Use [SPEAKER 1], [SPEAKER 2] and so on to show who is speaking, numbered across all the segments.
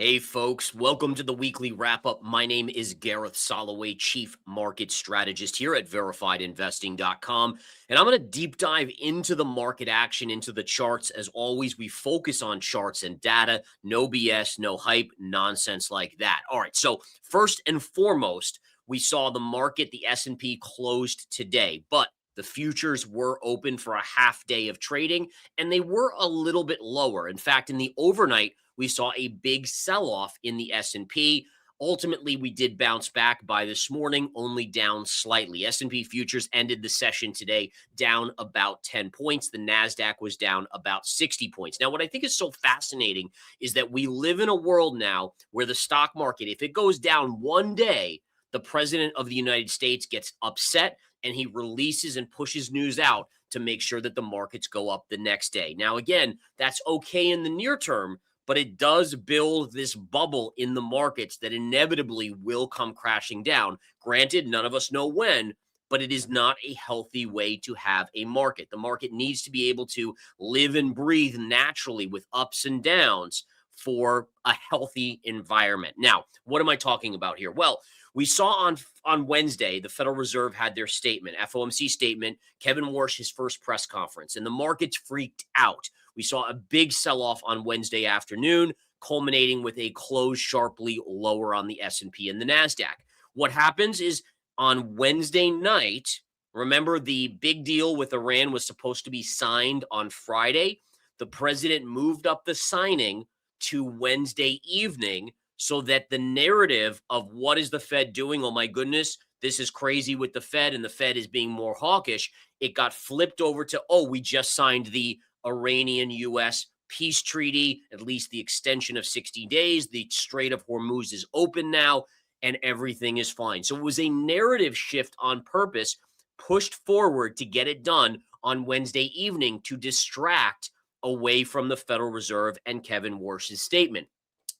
[SPEAKER 1] Hey folks, welcome to the weekly wrap up. My name is Gareth Soloway, Chief Market Strategist here at verifiedinvesting.com. And I'm going to deep dive into the market action, into the charts. As always, we focus on charts and data, no BS, no hype, nonsense like that. All right, so first and foremost, we saw the market, the S&P closed today, but the futures were open for a half day of trading and they were a little bit lower. In fact, in the overnight, we saw a big sell-off in the S&P. Ultimately, we did bounce back by this morning, only down slightly. S&P futures ended the session today down about 10 points. The Nasdaq was down about 60 points. Now, what I think is so fascinating is that we live in a world now where the stock market, if it goes down one day, the president of the United States gets upset and he releases and pushes news out to make sure that the markets go up the next day. Now, again, that's okay in the near term, but it does build this bubble in the markets that inevitably will come crashing down. Granted, none of us know when, but it is not a healthy way to have a market. The market needs to be able to live and breathe naturally with ups and downs for a healthy environment. Now, what am I talking about here? Well, we saw on Wednesday, the Federal Reserve had their statement, FOMC statement, Kevin Warsh, his first press conference, and the markets freaked out. We saw a big sell-off on Wednesday afternoon, culminating with a close sharply lower on the S&P and the Nasdaq. What happens is on Wednesday night, remember the big deal with Iran was supposed to be signed on Friday. The president moved up the signing to Wednesday evening so that the narrative of what is the Fed doing? Oh my goodness, this is crazy with the Fed and the Fed is being more hawkish. It got flipped over to, oh, we just signed the Iranian US peace treaty, at least the extension of 60 days. The Strait of Hormuz is open now and everything is fine. So it was a narrative shift on purpose, pushed forward to get it done on Wednesday evening to distract away from the Federal Reserve and Kevin Warsh's statement.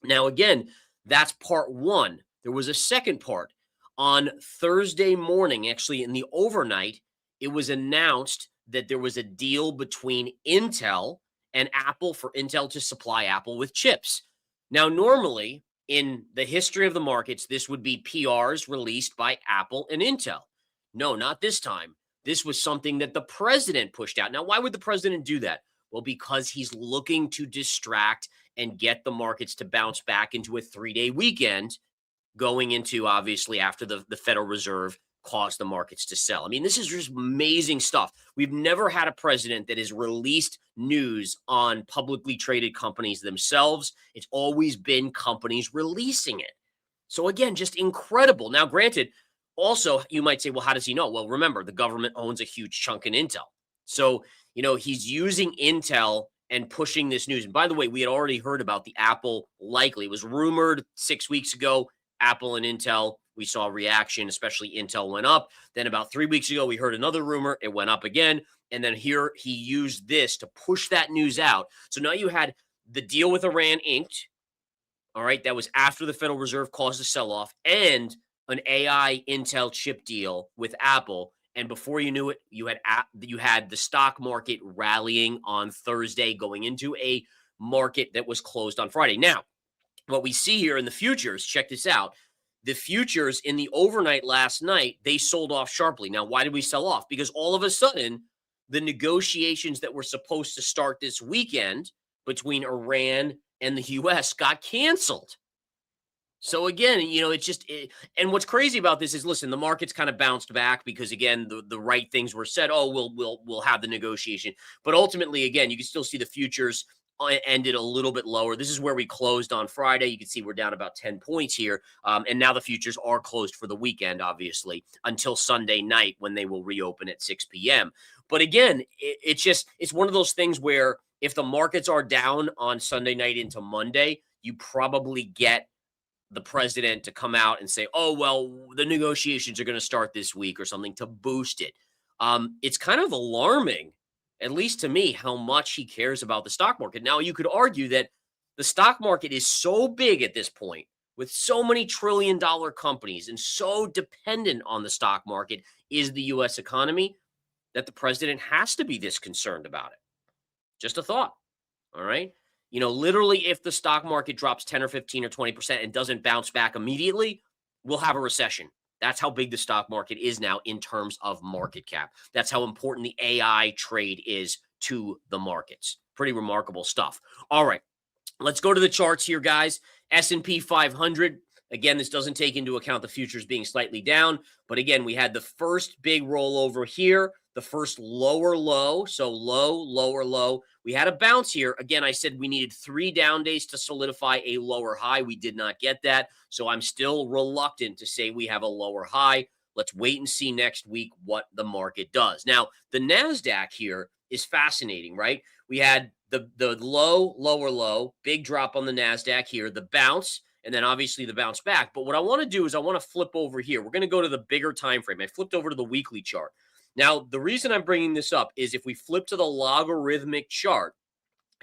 [SPEAKER 1] Now, again, that's part one. There was a second part. On Thursday morning, actually in the overnight, it was announced that there was a deal between Intel and Apple for Intel to supply Apple with chips. Now, normally in the history of the markets, this would be PRs released by Apple and Intel. No, not this time. This was something that the president pushed out. Now, why would the president do that? Well, because he's looking to distract and get the markets to bounce back into a 3-day weekend going into obviously after the Federal Reserve caused the markets to sell. I mean, this is just amazing stuff. We've never had a president that has released news on publicly traded companies themselves. It's always been companies releasing it. So again, just incredible. Now, granted, also you might say, well, how does he know? Well, remember, the government owns a huge chunk in Intel. So, he's using Intel and pushing this news. And by the way, we had already heard about the Apple likely. It was rumored 6 weeks ago, Apple and Intel. We saw a reaction, especially Intel went up. Then about 3 weeks ago, we heard another rumor. It went up again. And then here he used this to push that news out. So now you had the deal with Iran inked. All right. That was after the Federal Reserve caused a sell off and an AI Intel chip deal with Apple. And before you knew it, you had the stock market rallying on Thursday, going into a market that was closed on Friday. Now, what we see here in the futures, check this out. The futures in the overnight last night, they sold off sharply. Now, why did we sell off? Because all of a sudden, the negotiations that were supposed to start this weekend between Iran and the US got canceled. So again, and what's crazy about this is, listen, the market's kind of bounced back because again, the right things were said. Oh, we'll have the negotiation, but ultimately, again, you can still see the futures ended a little bit lower. This is where we closed on Friday. You can see we're down about 10 points here, and now the futures are closed for the weekend, obviously, until Sunday night when they will reopen at 6 p.m. But again, it's one of those things where if the markets are down on Sunday night into Monday, you probably get the president to come out and say, oh, well, the negotiations are going to start this week or something to boost it. It's kind of alarming, at least to me, how much he cares about the stock market. Now, you could argue that the stock market is so big at this point with so many trillion-dollar companies and so dependent on the stock market is the U.S. economy that the president has to be this concerned about it. Just a thought. All right. You know, literally, if the stock market drops 10 or 15 or 20% and doesn't bounce back immediately, we'll have a recession. That's how big the stock market is now in terms of market cap. That's how important the AI trade is to the markets. Pretty remarkable stuff. All right, let's go to the charts here, guys. S&P 500. Again, this doesn't take into account the futures being slightly down. But again, we had the first big rollover here, the first lower low. So low, lower low. We had a bounce here. Again, I said we needed 3 down days to solidify a lower high. We did not get that. So I'm still reluctant to say we have a lower high. Let's wait and see next week what the market does. Now, the Nasdaq here is fascinating, right? We had the low, lower low, big drop on the Nasdaq here, the bounce, and then obviously the bounce back. But what I want to do is I want to flip over here. We're going to go to the bigger time frame. I flipped over to the weekly chart. Now, the reason I'm bringing this up is if we flip to the logarithmic chart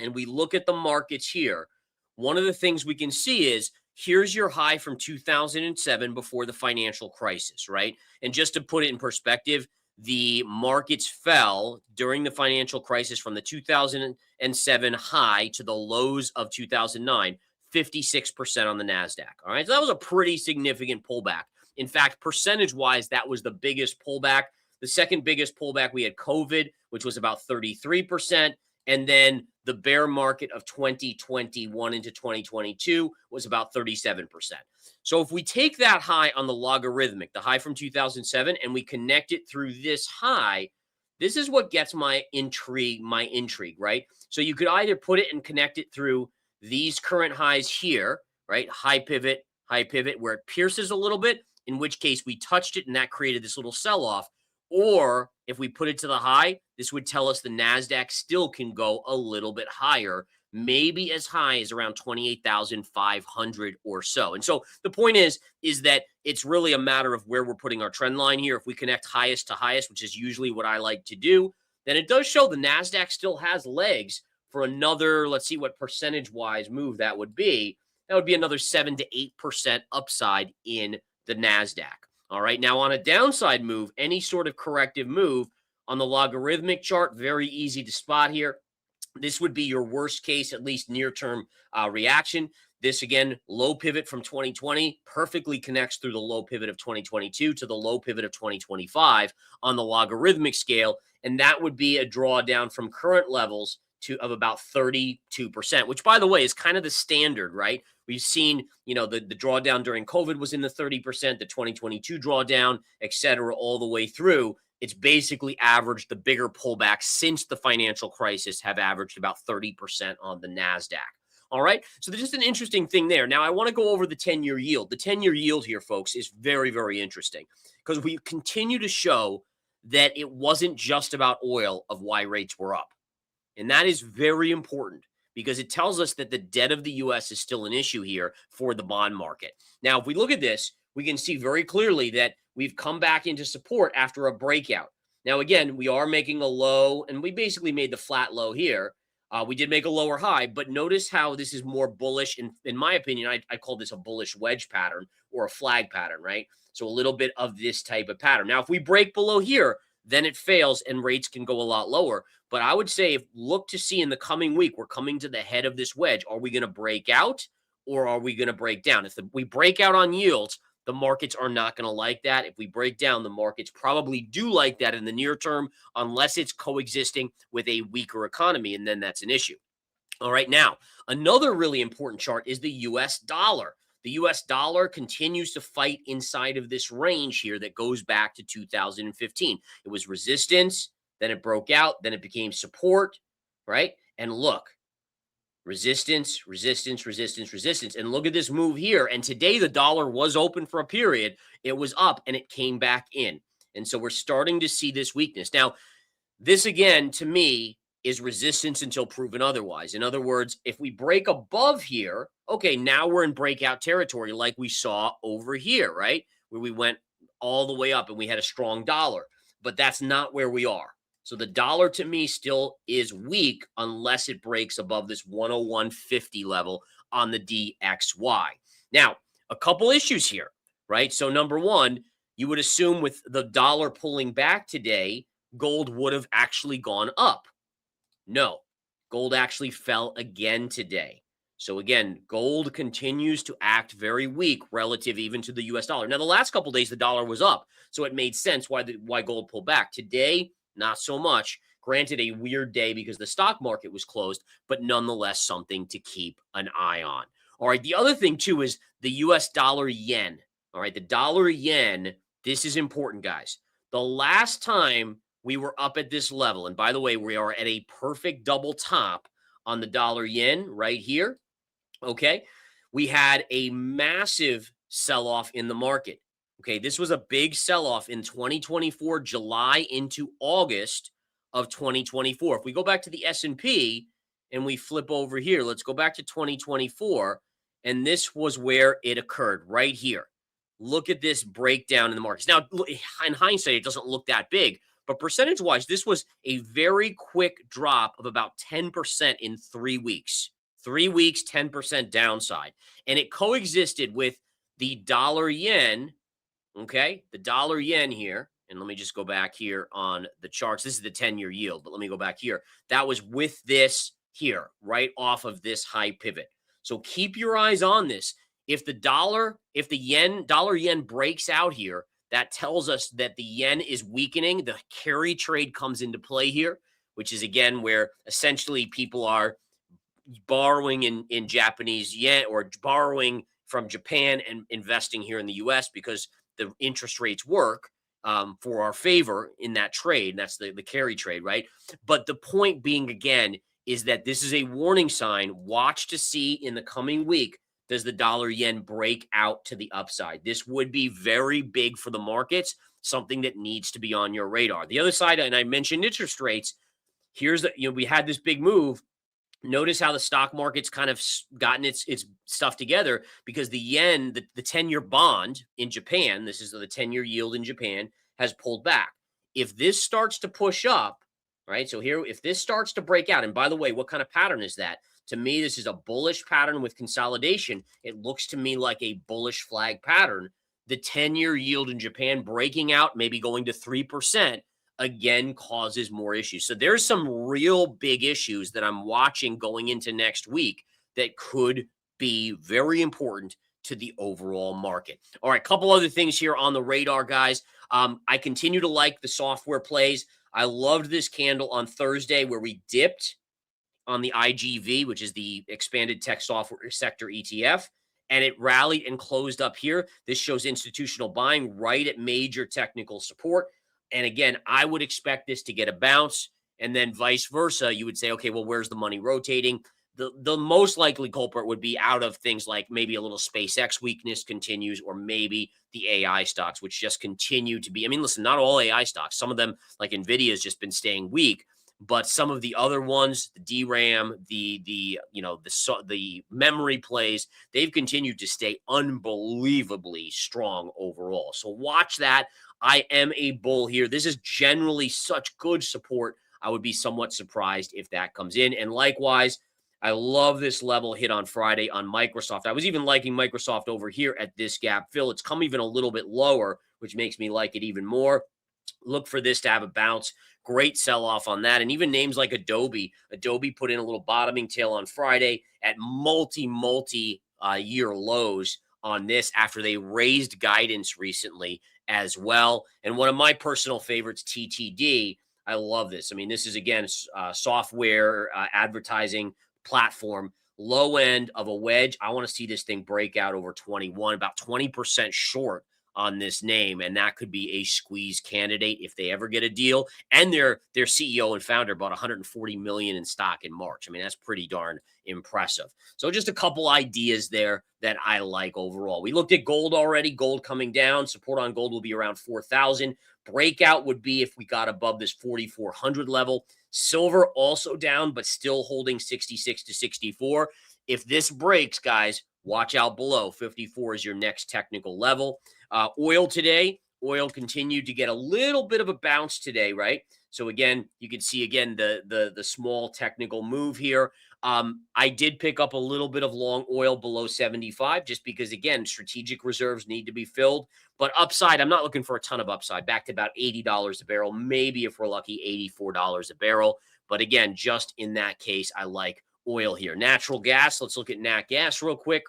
[SPEAKER 1] and we look at the markets here, one of the things we can see is here's your high from 2007 before the financial crisis, right? And just to put it in perspective, the markets fell during the financial crisis from the 2007 high to the lows of 2009, 56% on the Nasdaq. All right, so that was a pretty significant pullback. In fact, percentage-wise, that was the biggest pullback. The second biggest pullback, we had COVID, which was about 33%. And then the bear market of 2021 into 2022 was about 37%. So if we take that high on the logarithmic, the high from 2007, and we connect it through this high, this is what gets my intrigue, right? So you could either put it and connect it through these current highs here, right? High pivot, where it pierces a little bit, in which case we touched it and that created this little sell-off. Or if we put it to the high, this would tell us the Nasdaq still can go a little bit higher, maybe as high as around 28,500 or so. And so the point is that it's really a matter of where we're putting our trend line here. If we connect highest to highest, which is usually what I like to do, then it does show the Nasdaq still has legs for another, let's see what percentage-wise move that would be. That would be another 7 to 8% upside in the Nasdaq. All right, now on a downside move, any sort of corrective move on the logarithmic chart, very easy to spot here. This would be your worst case, at least near-term reaction. This, again, low pivot from 2020 perfectly connects through the low pivot of 2022 to the low pivot of 2025 on the logarithmic scale, and that would be a drawdown from current levels of about 32%, which, by the way, is kind of the standard, right? We've seen, the drawdown during COVID was in the 30%, the 2022 drawdown, et cetera, all the way through. It's basically averaged the bigger pullbacks since the financial crisis have averaged about 30% on the NASDAQ. All right. So there's just an interesting thing there. Now, I want to go over the 10-year yield. The 10-year yield here, folks, is very, very interesting because we continue to show that it wasn't just about oil of why rates were up. And that is very important because it tells us that the debt of the U.S. is still an issue here for the bond market. Now, if we look at this, we can see very clearly that we've come back into support after a breakout. Now, again, we are making a low, and we basically made the flat low here. We did make a lower high, but notice how this is more bullish. In my opinion, I call this a bullish wedge pattern or a flag pattern, right? So a little bit of this type of pattern. Now, if we break below here, then it fails and rates can go a lot lower. But I would say look to see in the coming week, we're coming to the head of this wedge. Are we going to break out or are we going to break down? If we break out on yields, the markets are not going to like that. If we break down, the markets probably do like that in the near term, unless it's coexisting with a weaker economy, and then that's an issue. All right, now, another really important chart is the U.S. dollar. The U.S. dollar continues to fight inside of this range here that goes back to 2015. It was resistance, then it broke out, then it became support, right? And look, resistance, resistance, resistance, resistance. And look at this move here. And today the dollar was open for a period. It was up and it came back in. And so we're starting to see this weakness. Now, this again, to me, is resistance until proven otherwise. In other words, if we break above here, okay, now we're in breakout territory like we saw over here, right? Where we went all the way up and we had a strong dollar. But that's not where we are. So the dollar to me still is weak unless it breaks above this 101.50 level on the DXY. Now, a couple issues here, right? So number one, you would assume with the dollar pulling back today, gold would have actually gone up. No, Gold actually fell again today. So again, gold continues to act very weak relative even to the US dollar. Now, the last couple days, the dollar was up, so it made sense why gold pulled back. Today, not so much. Granted, a weird day because the stock market was closed, but nonetheless something to keep an eye on. All right, the other thing too is the US dollar yen. All right, the dollar yen, this is important, guys. The last time we were up at this level, and by the way, we are at a perfect double top on the dollar yen right here. Okay. We had a massive sell off in the market. Okay. This was a big sell off in 2024, July into August of 2024. If we go back to the S&P and we flip over here, let's go back to 2024. And this was where it occurred right here. Look at this breakdown in the markets. Now, in hindsight, it doesn't look that big, but percentage wise, this was a very quick drop of about 10% in 3 weeks. 3 weeks, 10% downside. And it coexisted with the dollar yen, okay? The dollar yen here. And let me just go back here on the charts. This is the 10-year yield, but let me go back here. That was with this here, right off of this high pivot. So keep your eyes on this. If the dollar yen breaks out here, that tells us that the yen is weakening. The carry trade comes into play here, which is again where essentially people are borrowing in Japanese yen or borrowing from Japan and investing here in the US because the interest rates work for our favor in that trade. And that's the carry trade, right? But the point being, again, is that this is a warning sign. Watch to see in the coming week, does the dollar yen break out to the upside? This would be very big for the markets, something that needs to be on your radar. The other side, and I mentioned interest rates, here's we had this big move. Notice how the stock market's kind of gotten its stuff together because the yen, the 10-year bond in Japan, this is the 10-year yield in Japan, has pulled back. If this starts to push up, right? So here, if this starts to break out, and by the way, what kind of pattern is that? To me, this is a bullish pattern with consolidation. It looks to me like a bullish flag pattern. The 10-year yield in Japan breaking out, maybe going to 3%, again causes more issues. So there's some real big issues that I'm watching going into next week that could be very important to the overall market. All right, couple other things here on the radar, guys. I continue to like the software plays. I loved this candle on Thursday where we dipped on the IGV, which is the expanded tech software sector ETF, and it rallied and closed up here. This shows institutional buying right at major technical support. And again, I would expect this to get a bounce, and then vice versa. You would say, okay, well, where's the money rotating? The most likely culprit would be out of things like maybe a little SpaceX weakness continues, or maybe the AI stocks, which just continue to be. I mean, listen, not all AI stocks. Some of them, like Nvidia, has just been staying weak. But some of the other ones, the DRAM, the memory plays, they've continued to stay unbelievably strong overall. So watch that. I am a bull here. This is generally such good support. I would be somewhat surprised if that comes in. And likewise, I love this level hit on Friday on Microsoft. I was even liking Microsoft over here at this gap fill. It's come even a little bit lower, which makes me like it even more. Look for this to have a bounce. Great sell-off on that. And even names like Adobe. Adobe put in a little bottoming tail on Friday at multi-year lows on this after they raised guidance recently as well. And one of my personal favorites, TTD. I love this. I mean, this is, again, software advertising platform. Low end of a wedge. I want to see this thing break out over 21, about 20% short on this name, and that could be a squeeze candidate if they ever get a deal. And their CEO and founder bought 140 million in stock in March. I mean, that's pretty darn impressive. So just a couple ideas there that I like overall. We looked at gold already. Gold coming down. Support on gold will be around 4,000. Breakout would be if we got above this 4,400 level. Silver also down, but still holding 66 to 64. If this breaks, guys, watch out below. 54 is your next technical level. Oil today, oil continued to get a little bit of a bounce today, right? So again, you can see again the small technical move here. I did pick up a little bit of long oil below 75 just because, again, strategic reserves need to be filled. But upside, I'm not looking for a ton of upside. Back to about $80 a barrel, maybe if we're lucky, $84 a barrel. But again, just in that case, I like oil here. Natural gas, let's look at nat gas real quick,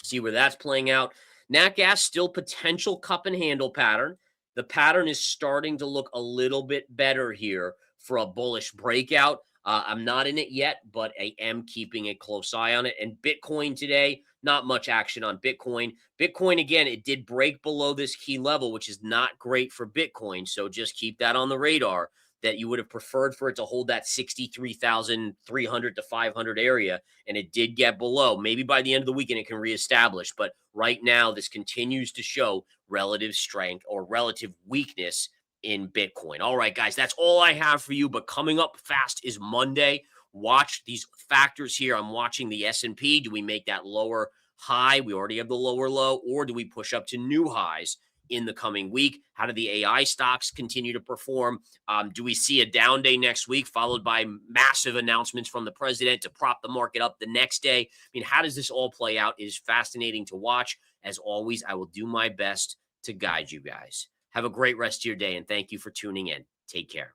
[SPEAKER 1] see where that's playing out. Nat gas still potential cup and handle pattern. The pattern is starting to look a little bit better here for a bullish breakout. I'm not in it yet, but I am keeping a close eye on it. And Bitcoin today, not much action on Bitcoin. Bitcoin, again, it did break below this key level, which is not great for Bitcoin. So just keep that on the radar, that you would have preferred for it to hold that 63,300 to 500 area. And it did get below. Maybe by the end of the weekend, it can reestablish. But right now, this continues to show relative strength or relative weakness in Bitcoin. All right, guys, that's all I have for you. But coming up fast is Monday. Watch these factors here. I'm watching the S&P. Do we make that lower high? We already have the lower low. Or do we push up to new highs in the coming week? How do the AI stocks continue to perform? Do we see a down day next week followed by massive announcements from the president to prop the market up the next day? I mean, how does this all play out? It is fascinating to watch. As always, I will do my best to guide you guys. Have a great rest of your day, and thank you for tuning in. Take care.